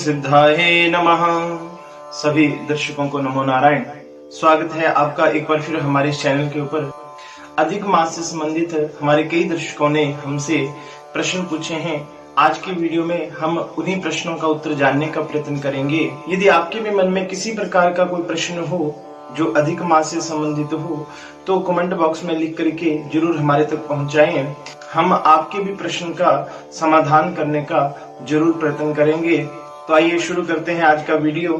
सिद्धाय नमः। सभी दर्शकों को नमो नारायण। स्वागत है आपका एक बार फिर हमारे चैनल के ऊपर। अधिक मास से संबंधित हमारे कई दर्शकों ने हमसे प्रश्न पूछे हैं। आज की वीडियो में हम उन्हीं प्रश्नों का उत्तर जानने का प्रयत्न करेंगे। यदि आपके भी मन में किसी प्रकार का कोई प्रश्न हो जो अधिक मास से संबंधित हो तो कमेंट बॉक्स में लिख करके जरूर हमारे तक पहुंचाएं। हम आपके भी प्रश्न का समाधान करने का जरूर प्रयत्न करेंगे। तो आइए शुरू करते हैं आज का वीडियो।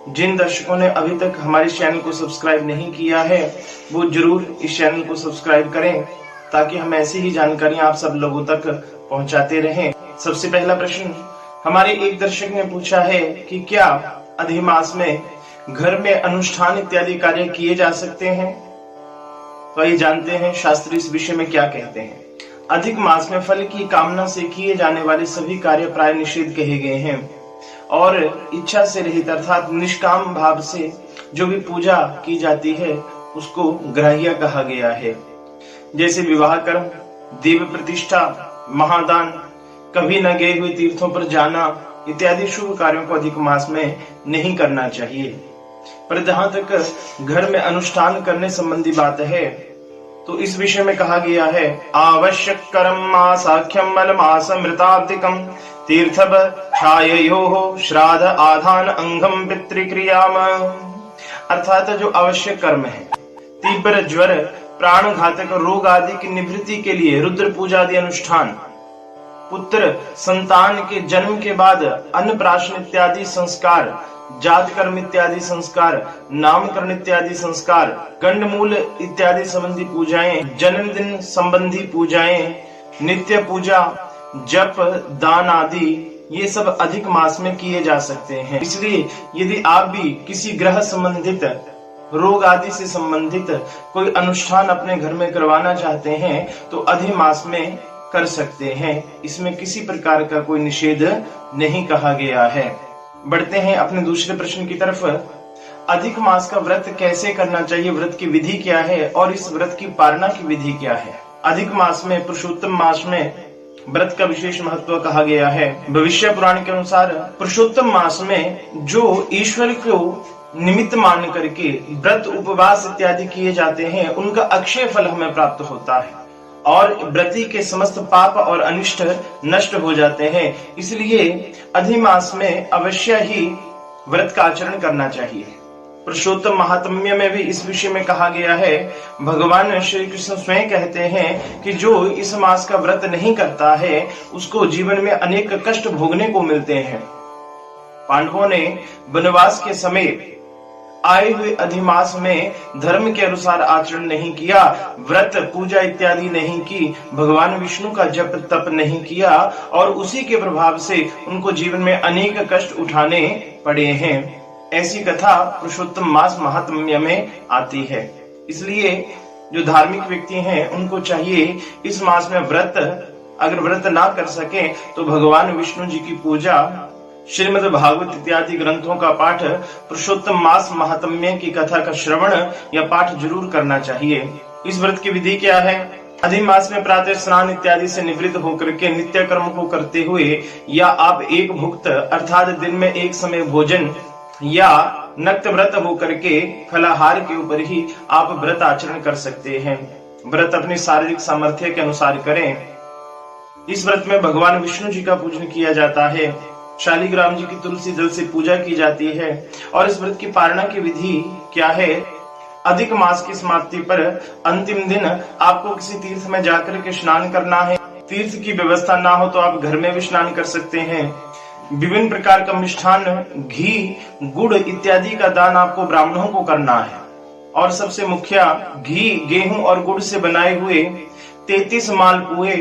जिन दर्शकों ने अभी तक हमारे चैनल को सब्सक्राइब नहीं किया है वो जरूर इस चैनल को सब्सक्राइब करें ताकि हम ऐसी ही जानकारियां आप सब लोगों तक पहुंचाते रहें। सबसे पहला प्रश्न हमारे एक दर्शक ने पूछा है कि क्या अधिक मास में घर में अनुष्ठान इत्यादि कार्य किए जा सकते हैं। तो आइए जानते हैं शास्त्र इस विषय में क्या कहते हैं। अधिक मास में फल की कामना से किए जाने वाले सभी कार्य प्राय निषेध कहे गए हैं और इच्छा से रहित अर्थात निष्काम भाव से जो भी पूजा की जाती है उसको ग्राह्य कहा गया है। जैसे विवाह कर्म, देव प्रतिष्ठा, महादान, कभी न गए हुए तीर्थों पर जाना इत्यादि शुभ कार्यों को अधिक मास में नहीं करना चाहिए। पर जहां तक घर में अनुष्ठान करने संबंधी बात है तो इस विषय में कहा गया है आवश्यक कर्म मासाख्यम मल मास मृताब्दिकम तीर्थव छाययोः श्राद्ध आधान अंगम पितृक्रियाम। अर्थात जो आवश्यक कर्म है, तीव्र ज्वर, प्राण घातक रोग आदि की निवृत्ति के लिए रुद्र पूजा आदि अनुष्ठान, पुत्र संतान के जन्म के बाद अन्नप्राशन इत्यादि संस्कार, जात कर्म इत्यादि संस्कार, नामकरण इत्यादि संस्कार, गंडमूल इत्यादि संबंधी पूजाएं, जन्मदिन संबंधी पूजाएं, नित्य पूजा, जप, दान आदि ये सब अधिक मास में किए जा सकते हैं। इसलिए यदि आप भी किसी ग्रह संबंधित रोग आदि से संबंधित कोई अनुष्ठान अपने घर में करवाना चाहते हैं तो अधिक मास में कर सकते हैं। इसमें किसी प्रकार का कोई निषेध नहीं कहा गया है। बढ़ते हैं अपने दूसरे प्रश्न की तरफ। अधिक मास का व्रत कैसे करना चाहिए, व्रत की विधि क्या है और इस व्रत की पालना की विधि क्या है। अधिक मास में पुरुषोत्तम मास में व्रत का विशेष महत्व कहा गया है। भविष्य पुराण के अनुसार पुरुषोत्तम मास में जो ईश्वर को निमित्त मान करके व्रत उपवास इत्यादि किए जाते हैं उनका अक्षय फल हमें प्राप्त होता है और व्रती के समस्त पाप और अनिष्ट नष्ट हो जाते हैं। इसलिए अधिक मास में अवश्य ही व्रत का आचरण करना चाहिए। पुरुषोत्तम महात्म्य में भी इस विषय में कहा गया है। भगवान श्री कृष्ण स्वयं कहते हैं कि जो इस मास का व्रत नहीं करता है उसको जीवन में अनेक कष्ट भोगने को मिलते हैं। पांडवों ने वनवास के समय आए हुए अधिमास में धर्म के अनुसार आचरण नहीं किया, व्रत पूजा इत्यादि नहीं की, भगवान विष्णु का जप तप नहीं किया और उसी के प्रभाव से उनको जीवन में अनेक कष्ट उठाने पड़े हैं। ऐसी कथा पुरुषोत्तम मास महात्म्य में आती है। इसलिए जो धार्मिक व्यक्ति हैं उनको चाहिए इस मास में व्रत, अगर व्रत ना कर सके तो भगवान विष्णु जी की पूजा, श्रीमद् भागवत इत्यादि ग्रंथों का पाठ, पुरुषोत्तम मास महात्म्य की कथा का श्रवण या पाठ जरूर करना चाहिए। इस व्रत की विधि क्या है। अधिक मास में प्रातः स्नान इत्यादि से निवृत्त होकर के नित्य कर्म को करते हुए या आप एक भुक्त अर्थात दिन में एक समय भोजन या नक्त व्रत होकर के फलाहार के ऊपर ही आप व्रत आचरण कर सकते हैं। व्रत अपनी शारीरिक सामर्थ्य के अनुसार करें। इस व्रत में भगवान विष्णु जी का पूजन किया जाता है, शालिग्राम जी की तुलसी दल से पूजा की जाती है। और इस व्रत की पालना की विधि क्या है। अधिक मास की समाप्ति पर अंतिम दिन आपको किसी तीर्थ में जाकर के स्नान करना है। तीर्थ की व्यवस्था ना हो तो आप घर में भी स्नान कर सकते हैं। विभिन्न प्रकार का मिष्ठान, घी, गुड़ इत्यादि का दान आपको ब्राह्मणों को करना है। और सबसे मुख्य घी, गेहूं और गुड़ से बनाए हुए 33 मालपुए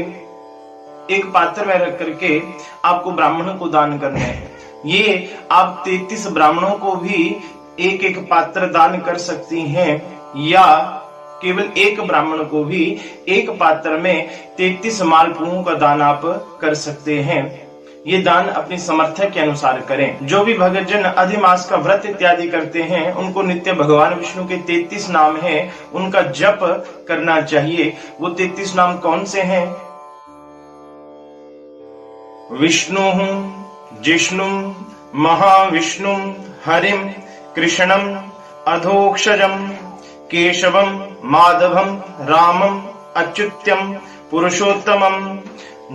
एक पात्र में रख करके आपको ब्राह्मणों को दान करने हैं। ये आप 33 ब्राह्मणों को भी एक एक पात्र दान कर सकती हैं या केवल एक ब्राह्मण को भी एक पात्र में 33 मालपुओं का दान आप कर सकते हैं। ये दान अपनी समर्थ के अनुसार करें। जो भी भक्तजन अधिक मास का व्रत इत्यादि करते हैं उनको नित्य भगवान विष्णु के 33 नाम हैं, उनका जप करना चाहिए। वो 33 नाम कौन से हैं। विष्णु जिष्णु महाविष्णुं हरिं कृष्णं अधोक्षजं केशवं माधवं रामं अच्युत्यं पुरुषोत्तमं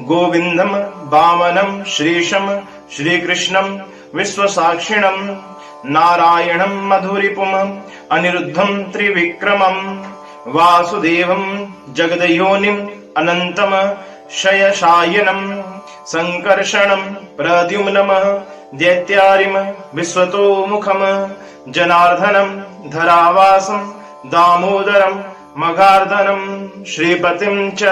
गोविंदं वामनं श्रीशं श्रीकृष्णं विश्वसाक्षिणं नारायणं मधुरिपुं अनिरुद्धं त्रिविक्रमं वासुदेवं जगदयोनिं अनन्तं शयशायनं संकर्षणं प्रद्युम्नं दैत्यारिं विश्वतोमुखं जनार्दनं धरावासं दामोदरं मगार्दनं श्रीपतिं च।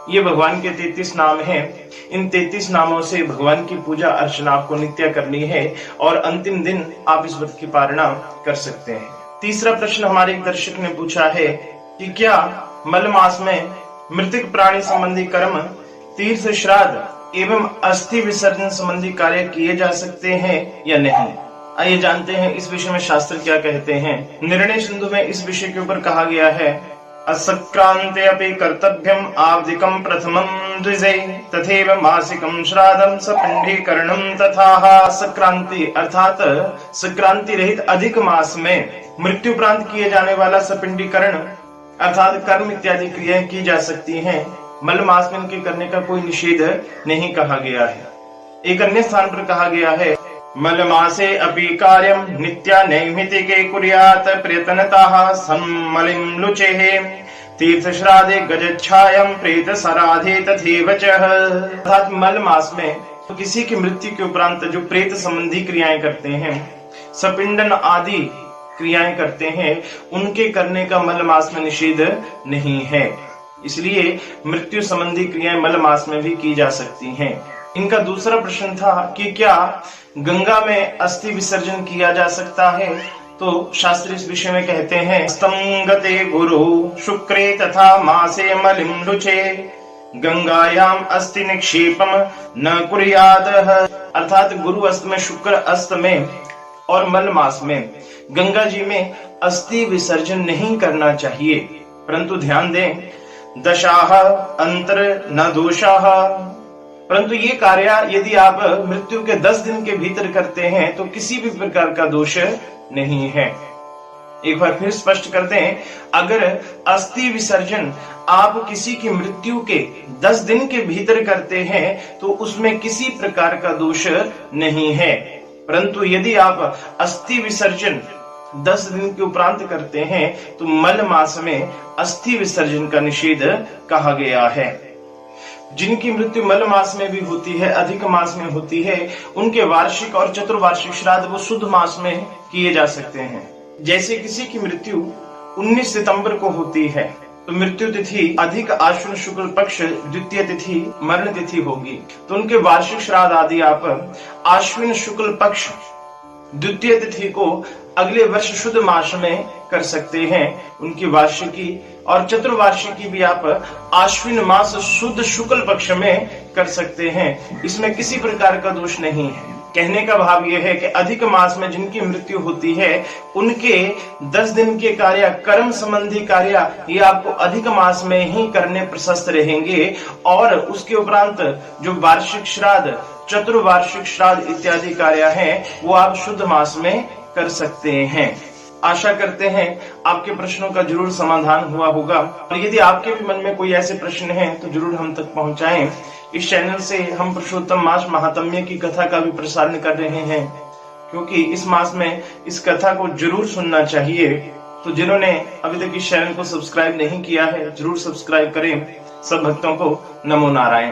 ये भगवान के 33 नाम हैं। इन 33 नामों से भगवान की पूजा अर्चना आपको नित्य करनी है और अंतिम दिन आप इस व्रत की पालना कर सकते हैं। तीसरा प्रश्न हमारे एक दर्शक ने पूछा है कि क्या मल मास में मृतक प्राणी संबंधी कर्म, तीर्थ श्राद्ध एवं अस्थि विसर्जन संबंधी कार्य किए जा सकते हैं या नहीं। आइए जानते हैं इस विषय में शास्त्र क्या कहते हैं। निर्णय सिंधु में इस विषय के ऊपर कहा गया है, असक्रांते अपि कर्तव्यम आवधिकं प्रथमं द्विजे तथैव मासिकं श्राद्धं सपिंडीकरणं तथा। संक्रांति अर्थात संक्रांति रहित अधिक मास में मृत्यु उपरांत किए जाने वाला सपिंडीकरण अर्थात कर्म इत्यादि क्रियाएं की जा सकती हैं। मल मास में इनके करने का कोई निषेध नहीं कहा गया है। एक अन्य स्थान पर कहा गया है, मल मासे अपि कार्यम नित्या नैमितिके कुर्यात् प्रयत्नतः सम्मलिं लुचेः तीर्थ श्राद्धे गजच्छायं प्रेत सराधे तथैव च। अर्थात मल मास में तो किसी की मृत्यु के उपरांत जो प्रेत संबंधी क्रियाएं करते हैं, सपिंडन आदि क्रियाएं करते हैं, उनके करने का मल मास में निषेध नहीं है। इसलिए मृत्यु संबंधी क्रियाएं मल मास में भी की जा सकती हैं। इनका दूसरा प्रश्न था कि क्या गंगा में अस्थि विसर्जन किया जा सकता है। तो शास्त्र इस विषय में कहते हैं, स्तंगते गुरु शुक्रे तथा मासे मलिं लुचे गंगायाम अस्थि निक्षेपम न कुर्याद। अर्थात गुरु अस्त में, शुक्र अस्त में और मल मास में गंगा जी में अस्थि विसर्जन नहीं करना चाहिए। परंतु ध्यान दें, दशाह अंतर न दोषाह। परंतु ये कार्य यदि आप मृत्यु के 10 दिन के भीतर करते हैं तो किसी भी प्रकार का दोष नहीं है। एक बार फिर स्पष्ट कर दें, अगर अस्थि विसर्जन आप किसी की मृत्यु के 10 दिन के भीतर करते हैं तो उसमें किसी प्रकार का दोष नहीं है। परंतु यदि आप अस्थि विसर्जन 10 दिन के उपरांत करते हैं तो मल मास में अस्थि विसर्जन का निषेध कहा गया है। जिनकी मृत्यु मल मास में भी होती है, अधिक मास में होती है, उनके वार्षिक और चतुर्वार्षिक श्राद्ध वो शुद्ध मास में किए जा सकते हैं। जैसे किसी की मृत्यु 19 सितंबर को होती है तो मृत्यु तिथि अधिक आश्विन शुक्ल पक्ष द्वितीय तिथि मरण तिथि होगी, तो उनके वार्षिक श्राद्ध आदि आप आश्विन शुक्ल पक्ष द्वितीय तिथि को अगले वर्ष शुद्ध मास में कर सकते हैं। उनकी वार्षिकी और चतुर्वार्षिकी भी आप आश्विन मास शुद्ध शुक्ल पक्ष में कर सकते हैं। इसमें किसी प्रकार का दोष नहीं है। कहने का भाव यह है कि अधिक मास में जिनकी मृत्यु होती है उनके 10 दिन के कार्य, कर्म संबंधी कार्य, ये आपको अधिक मास में ही करने प्रशस्त रहेंगे और उसके उपरांत जो वार्षिक श्राद्ध, चतुर्वार्षिक श्राद्ध इत्यादि कार्य हैं वो आप शुद्ध मास में कर सकते हैं। आशा करते हैं आपके प्रश्नों का जरूर समाधान हुआ होगा और यदि आपके भी मन में कोई ऐसे प्रश्न हैं तो जरूर हम तक पहुंचाएं। इस चैनल से हम पुरुषोत्तम मास महात्म्य की कथा का भी प्रसारण कर रहे हैं, क्योंकि इस मास में इस कथा को जरूर सुनना चाहिए। तो जिन्होंने अभी तक इस चैनल को सब्सक्राइब नहीं किया है जरूर सब्सक्राइब करें। सब भक्तों को नमो नारायण।